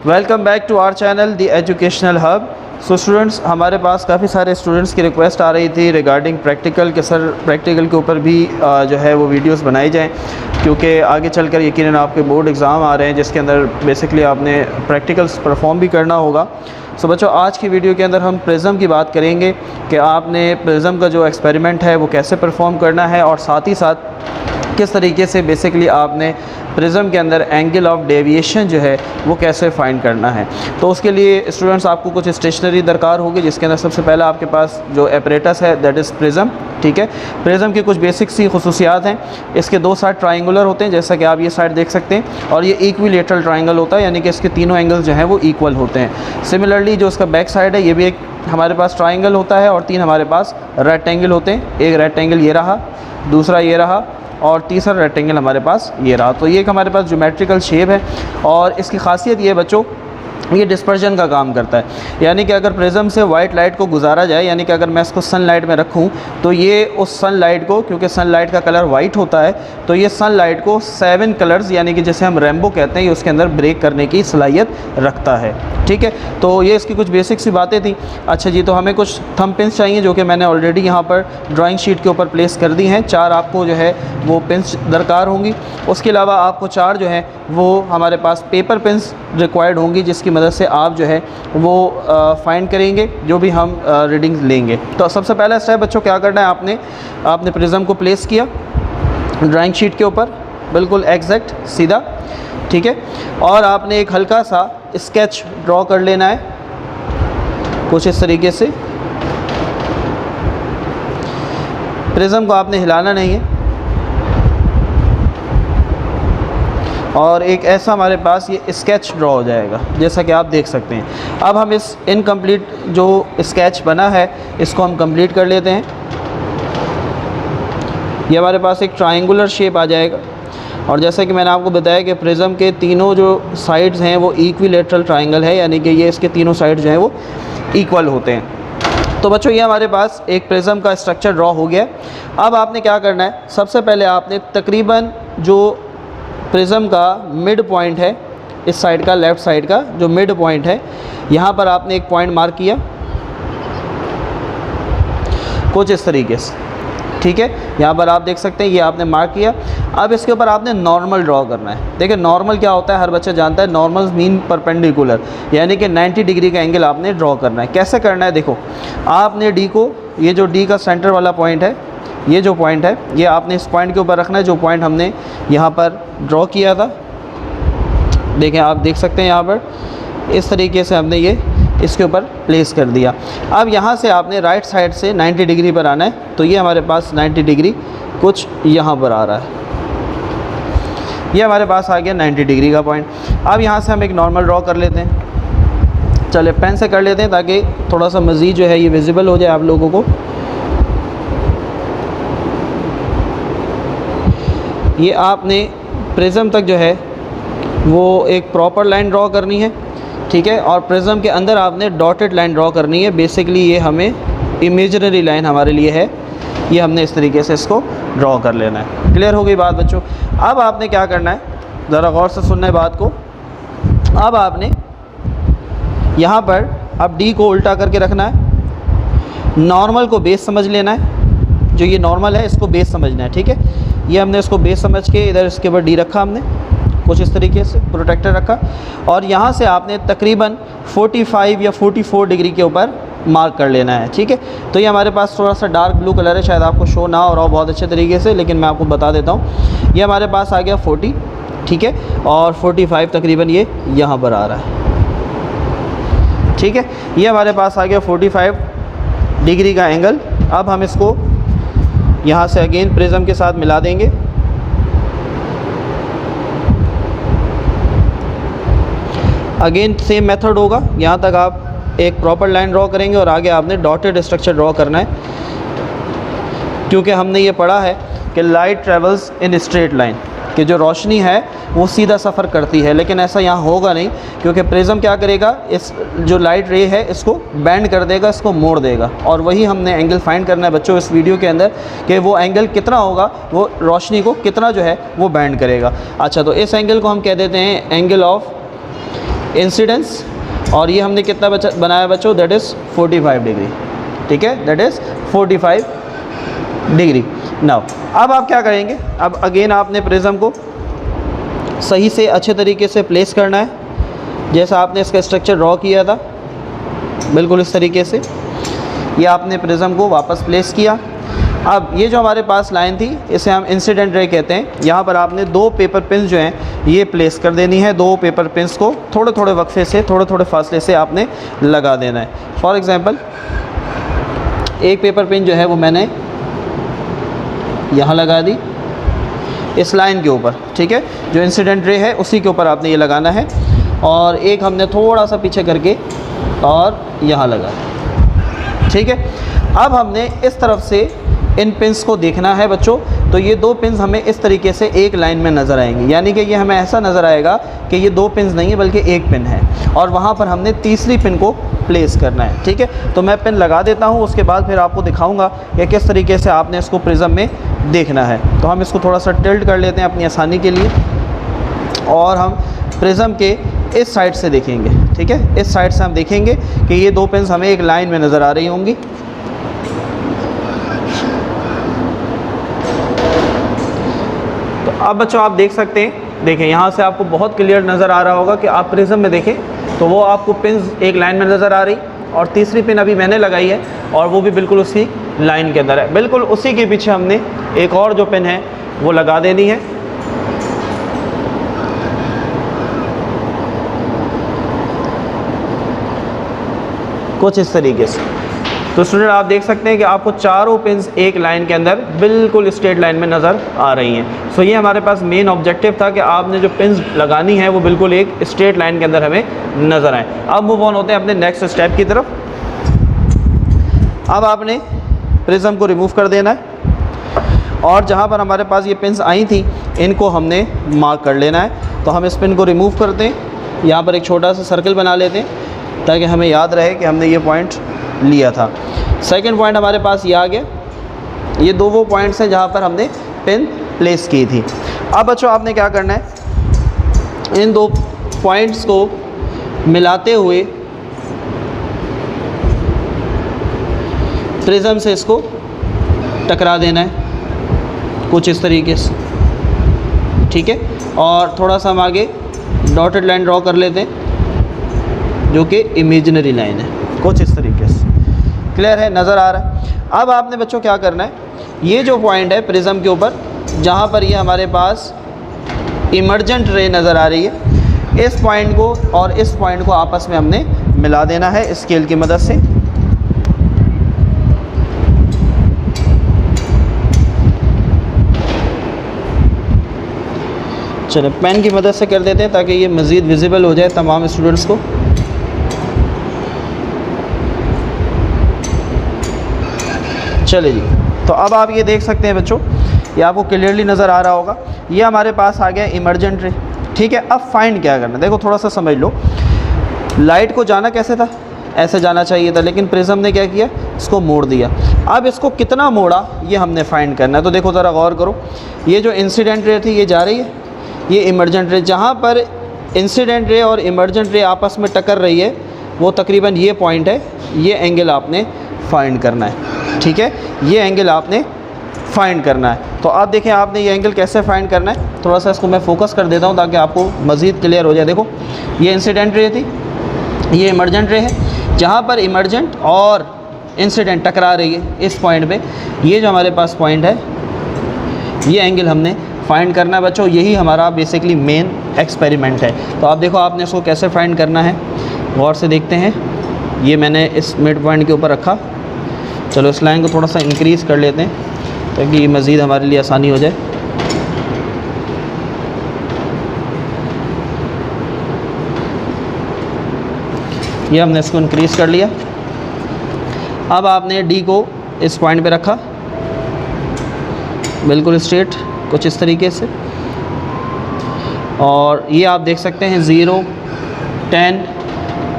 Welcome back to our channel the educational hub. So students, हमारे पास काफ़ी सारे स्टूडेंट्स की रिक्वेस्ट आ रही थी रिगार्डिंग प्रैक्टिकल के सर प्रैक्टिकल के ऊपर भी जो है वो वीडियोस बनाई जाएं, क्योंकि आगे चलकर यकीनन आपके बोर्ड एग्ज़ाम आ रहे हैं जिसके अंदर बेसिकली आपने प्रैक्टिकल्स परफॉर्म भी करना होगा। सो बच्चों, आज की वीडियो के अंदर हम प्रिज्म की बात करेंगे कि आपने प्रिज्म का जो एक्सपेरिमेंट है वो कैसे परफॉर्म करना है और साथ ही साथ किस तरीके से बेसिकली आपने प्रिज्म के अंदर एंगल ऑफ डेविएशन जो है वो कैसे फाइंड करना है। तो उसके लिए स्टूडेंट्स आपको कुछ स्टेशनरी दरकार होगी, जिसके अंदर सबसे पहले आपके पास जो एपरेटस है दैट इज़ प्रिज्म। ठीक है, प्रिज्म की कुछ बेसिक सी खुसूसियात हैं। इसके दो साइड ट्राइंगुलर होते हैं, जैसा कि आप ये साइड देख सकते हैं, और ये इक्विलेटरल ट्राइंगल होता है, यानी कि इसके तीनों एंगल्स जो हैं वो इक्वल होते हैं। सिमिलरली जो इसका बैक साइड है ये भी एक हमारे पास ट्राइंगल होता है और तीन हमारे पास रेक्टेंगल होते हैं। एक रेक्टेंगल ये रहा, दूसरा ये रहा और तीसरा रेक्टेंगल हमारे पास ये रहा। तो ये एक हमारे पास ज्योमेट्रिकल शेप है और इसकी खासियत ये बच्चों, ये डिस्पर्जन का काम करता है। यानी कि अगर प्रिज्म से वाइट लाइट को गुजारा जाए, यानी कि अगर मैं इसको सनलाइट में रखूं तो ये उस सनलाइट को, क्योंकि सनलाइट का कलर वाइट होता है, तो ये सनलाइट को 7 कलर्स यानी कि जैसे हम रेनबो कहते हैं, ये उसके अंदर ब्रेक करने की सलाहियत रखता है। ठीक है, तो ये इसकी कुछ बेसिक सी बातें थी। अच्छा जी, तो हमें कुछ थंब पिन्स चाहिए जो कि मैंने ऑलरेडी यहाँ पर ड्राइंग शीट के ऊपर प्लेस कर दी हैं। 4 आपको जो है वो पिन्स दरकार होंगी। उसके अलावा आपको 4 जो है वो हमारे पास पेपर पिन्स रिक्वायर्ड होंगी, जिसकी मदद से आप जो है वो फाइंड करेंगे जो भी हम रीडिंग्स लेंगे। तो सबसे पहला स्टेप बच्चों क्या करना है, आपने प्रिज्म को प्लेस किया ड्राइंग शीट के ऊपर, बिल्कुल एग्जैक्ट सीधा। ठीक है, और आपने एक हल्का सा स्केच ड्रॉ कर लेना है कुछ इस तरीके से। प्रिज्म को आपने हिलाना नहीं है और एक ऐसा हमारे पास ये स्केच ड्रॉ हो जाएगा जैसा कि आप देख सकते हैं। अब हम इस इनकम्प्लीट जो स्केच बना है इसको हम कंप्लीट कर लेते हैं। ये हमारे पास एक ट्रायंगुलर शेप आ जाएगा और जैसा कि मैंने आपको बताया कि प्रिज्म के तीनों जो साइड्स हैं वो इक्विलेटरल ट्रायंगल है, यानी कि ये इसके तीनों साइड्स जो हैं वो इक्वल होते हैं। तो बच्चों, ये हमारे पास एक प्रिज्म का स्ट्रक्चर ड्रॉ हो गया। अब आपने क्या करना है, सबसे पहले आपने तकरीबन जो प्रिज्म का मिड पॉइंट है, इस साइड का, लेफ़्ट साइड का जो मिड पॉइंट है, यहाँ पर आपने एक पॉइंट मार्क किया कुछ इस तरीके से। ठीक है, यहाँ पर आप देख सकते हैं ये आपने मार्क किया। अब इसके ऊपर आपने नॉर्मल ड्रॉ करना है। देखिए नॉर्मल क्या होता है, हर बच्चा जानता है, नॉर्मल मीन परपेंडिकुलर, यानी कि 90 डिग्री का एंगल आपने ड्रॉ करना है। कैसे करना है, देखो आपने डी को, ये जो डी का सेंटर वाला पॉइंट है, ये जो पॉइंट है ये आपने इस पॉइंट के ऊपर रखना है जो पॉइंट हमने यहाँ पर ड्रॉ किया था। देखें, आप देख सकते हैं यहाँ पर इस तरीके से हमने ये इसके ऊपर प्लेस कर दिया। अब यहाँ से आपने राइट साइड से 90 डिग्री पर आना है, तो ये हमारे पास 90 डिग्री कुछ यहाँ पर आ रहा है। ये हमारे पास आ गया 90 डिग्री का पॉइंट। अब यहाँ से हम एक नॉर्मल ड्रॉ कर लेते हैं। चले पेन से कर लेते हैं ताकि थोड़ा सा मज़ीद जो है ये विजिबल हो जाए आप लोगों को। ये आपने प्रिज्म तक जो है वो एक प्रॉपर लाइन ड्रॉ करनी है। ठीक है, और प्रिज्म के अंदर आपने डॉटेड लाइन ड्रॉ करनी है। बेसिकली ये हमें इमेजिनरी लाइन हमारे लिए है, ये हमने इस तरीके से इसको ड्रॉ कर लेना है। क्लियर हो गई बात बच्चों? अब आपने क्या करना है, ज़रा गौर से सुनना है बात को। अब आपने यहाँ पर अब डी को उल्टा करके रखना है, नॉर्मल को बेस समझ लेना है, जो ये नॉर्मल है इसको बेस समझना है। ठीक है, ये हमने इसको बेस समझ के इधर इसके ऊपर डी रखा, हमने कुछ इस तरीके से प्रोटेक्टर रखा और यहाँ से आपने तकरीबन 45 या 44 डिग्री के ऊपर मार्क कर लेना है। ठीक है, तो ये हमारे पास थोड़ा सा डार्क ब्लू कलर है, शायद आपको शो ना हो रहा हो बहुत अच्छे तरीके से, लेकिन मैं आपको बता देता हूँ। ये हमारे पास आ गया 40, ठीक है, और 45 तकरीबन ये यहाँ पर आ रहा है। ठीक है, ये हमारे पास आ गया 45 डिग्री का एंगल। अब हम इसको यहाँ से अगेन प्रिज्म के साथ मिला देंगे। अगेन सेम मेथड होगा, यहाँ तक आप एक प्रॉपर लाइन ड्रॉ करेंगे और आगे आपने डॉटेड स्ट्रक्चर ड्रॉ करना है, क्योंकि हमने ये पढ़ा है कि light travels in straight line, कि जो रोशनी है वो सीधा सफ़र करती है, लेकिन ऐसा यहाँ होगा नहीं, क्योंकि प्रिज्म क्या करेगा, इस जो लाइट रे है इसको बेंड कर देगा, इसको मोड़ देगा, और वही हमने एंगल फाइंड करना है बच्चों इस वीडियो के अंदर, कि वो एंगल कितना होगा, वो रोशनी को कितना जो है वो बेंड करेगा। अच्छा, तो इस एंगल को हम कह देते हैं एंगल ऑफ इंसिडेंस, और ये हमने कितना बनाया बच्चों, दैट इज़ 45 डिग्री, ठीक है, दैट इज़ 45 डिग्री। नाउ अब आप क्या करेंगे, अब अगेन आपने प्रिज्म को सही से अच्छे तरीके से प्लेस करना है, जैसा आपने इसका स्ट्रक्चर ड्रॉ किया था बिल्कुल इस तरीके से। ये आपने प्रिज्म को वापस प्लेस किया। अब ये जो हमारे पास लाइन थी इसे हम इंसिडेंट रे कहते हैं। यहाँ पर आपने 2 पेपर पिन्स जो हैं ये प्लेस कर देनी है। 2 पेपर पिन्स को थोड़े थोड़े वक्फे से, थोड़े थोड़े फासले से आपने लगा देना है। फॉर एग्ज़ाम्पल एक पेपर पिन जो है वो मैंने यहाँ लगा दी इस लाइन के ऊपर, ठीक है, जो इंसिडेंट रे है उसी के ऊपर आपने ये लगाना है, और एक हमने थोड़ा सा पीछे करके और यहाँ लगा, ठीक है। अब हमने इस तरफ से इन पिन्स को देखना है बच्चों, तो ये 2 पिन्स हमें इस तरीके से एक लाइन में नज़र आएंगी, यानी कि ये हमें ऐसा नज़र आएगा कि ये 2 पिन्स नहीं है बल्कि एक पिन है, और वहाँ पर हमने तीसरी पिन को प्लेस करना है, ठीक है। तो मैं पिन लगा देता हूँ, उसके बाद फिर आपको दिखाऊंगा कि किस तरीके से आपने इसको प्रिज्म में देखना है। तो हम इसको थोड़ा सा टिल्ट कर लेते हैं अपनी आसानी के लिए, और हम प्रिज्म के इस साइड से देखेंगे, ठीक है, इस साइड से हम देखेंगे कि ये 2 पिन्स हमें एक लाइन में नज़र आ रही होंगी। तो अब बच्चों आप देख सकते हैं, देखें यहाँ से आपको बहुत क्लियर नज़र आ रहा होगा कि आप प्रिज्म में देखें तो वो आपको पिन्स एक लाइन में नज़र आ रही, और तीसरी पिन अभी मैंने लगाई है और वो भी बिल्कुल उसी लाइन के अंदर है। बिल्कुल उसी के पीछे हमने एक और जो पिन है वो लगा देनी है। कुछ इस तरीके से। तो स्टूडेंट आप देख सकते हैं कि आपको चारों पिन्स एक लाइन के अंदर बिल्कुल स्ट्रेट लाइन में नज़र आ रही हैं। सो ये हमारे पास मेन ऑब्जेक्टिव था कि आपने जो पिन्स लगानी है वो बिल्कुल एक स्ट्रेट लाइन के अंदर हमें नज़र आए। अब मूव ऑन होते हैं अपने नेक्स्ट स्टेप की तरफ। अब आपने प्रिज्म को रिमूव कर देना है, और जहाँ पर हमारे पास ये पिन्स आई थी इनको हमने मार्क कर लेना है। तो हम इस पिन को रिमूव करते हैं, यहाँ पर एक छोटा सा सर्कल बना लेते हैं ताकि हमें याद रहे कि हमने ये पॉइंट लिया था। सेकंड पॉइंट हमारे पास ये आ गया। ये 2 वो पॉइंट्स हैं जहाँ पर हमने पिन प्लेस की थी। अब बच्चों आपने क्या करना है, इन 2 पॉइंट्स को मिलाते हुए प्रिज्म से इसको टकरा देना है कुछ इस तरीके से, ठीक है। और थोड़ा सा हम आगे डॉटेड लाइन ड्रॉ कर लेते हैं जो कि इमेजिनरी लाइन है, कुछ इस तरीके से। क्लियर है, नज़र आ रहा है। अब आपने बच्चों क्या करना है, ये जो पॉइंट है प्रिज्म के ऊपर जहाँ पर ये हमारे पास इमर्जेंट रे नज़र आ रही है, इस पॉइंट को और इस पॉइंट को आपस में हमने मिला देना है स्केल की मदद से। चलो पेन की मदद से कर देते हैं ताकि ये मज़ीद विजिबल हो जाए तमाम स्टूडेंट्स को। चलिए जी, तो अब आप ये देख सकते हैं बच्चों, ये आपको क्लियरली नज़र आ रहा होगा। ये हमारे पास आ गया इमर्जेंट रे, ठीक है। अब फाइंड क्या करना, देखो थोड़ा सा समझ लो। लाइट को जाना कैसे था, ऐसे जाना चाहिए था, लेकिन प्रिज्म ने क्या किया, इसको मोड़ दिया। अब इसको कितना मोड़ा ये हमने फाइंड करना है। तो देखो ज़रा गौर करो, ये जो इंसिडेंट रे थी ये जा रही है, ये इमर्जेंट रे, जहाँ पर इंसिडेंट रे और इमर्जेंट रे आपस में टकर रही है वो तकरीबन ये पॉइंट है। ये एंगल आपने फाइंड करना है, ठीक है, ये एंगल आपने फाइंड करना है। तो आप देखें आपने ये एंगल कैसे फाइंड करना है। थोड़ा सा इसको मैं फोकस कर देता हूँ ताकि आपको मज़ीद क्लियर हो जाए। देखो ये इंसिडेंट रे थी, ये इमर्जेंट रे है, जहाँ पर इमर्जेंट और इंसिडेंट टकरा रही है इस पॉइंट पे। ये जो हमारे पास पॉइंट है ये एंगल हमने फाइंड करना है बच्चों। यही हमारा बेसिकली मेन एक्सपेरिमेंट है। तो आप देखो आपने इसको कैसे फाइंड करना है, गौर से देखते हैं। ये मैंने इस मिड पॉइंट के ऊपर रखा। चलो इस लाइन को थोड़ा सा इंक्रीज़ कर लेते हैं ताकि ये मज़ीद हमारे लिए आसानी हो जाए। ये हमने इसको इंक्रीज़ कर लिया। अब आपने डी को इस पॉइंट पे रखा बिल्कुल स्ट्रेट, कुछ इस तरीके से। और ये आप देख सकते हैं 0, 10,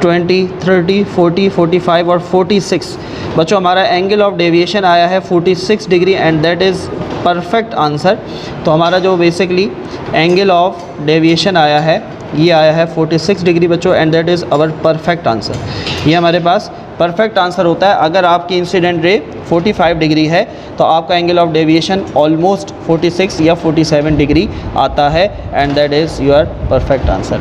20, 30, 40, 45 और 46। बच्चों हमारा एंगल ऑफ डेविएशन आया है 46 degree and that is perfect answer. तो हमारा जो बेसिकली एंगल ऑफ डेविएशन आया है ये आया है 46 डिग्री बच्चों, and that is our perfect answer. ये हमारे पास परफेक्ट आंसर होता है। अगर आपकी इंसिडेंट रे 45 डिग्री है तो आपका एंगल ऑफ डेविएशन ऑलमोस्ट 46 या 47 डिग्री आता है, and that is your perfect answer.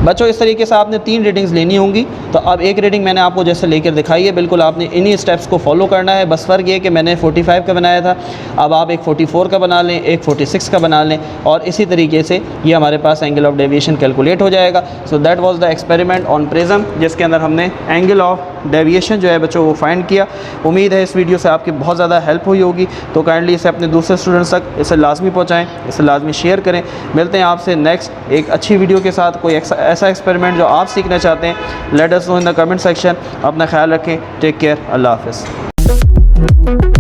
बच्चों इस तरीके से आपने 3 रीडिंग्स लेनी होंगी। तो अब एक रीडिंग मैंने आपको जैसे लेकर दिखाई है, बिल्कुल आपने इन्हीं स्टेप्स को फॉलो करना है। बस फ़र्क ये कि मैंने 45 का बनाया था, अब आप एक 44 का बना लें, एक 46 का बना लें, और इसी तरीके से ये हमारे पास एंगल ऑफ डेविएशन कैलकुलेट हो जाएगा। So that was the experiment on prism, जिसके अंदर हमने एंगल ऑफ डेविएशन जो है बच्चों वो फाइंड किया। उम्मीद है इस वीडियो से आपकी बहुत ज़्यादा हेल्प हुई होगी। तो काइंडली इसे अपने दूसरे स्टूडेंट्स तक इसे लाजमी पहुँचाएँ, इसे लाजमी शेयर करें। मिलते हैं आपसे नेक्स्ट एक अच्छी वीडियो के साथ, कोई ऐसा एक्सपेरिमेंट जो आप सीखना चाहते हैं। Let us know in the comment section. अपना ख्याल रखें, टेक केयर, अल्लाह हाफ़िज़।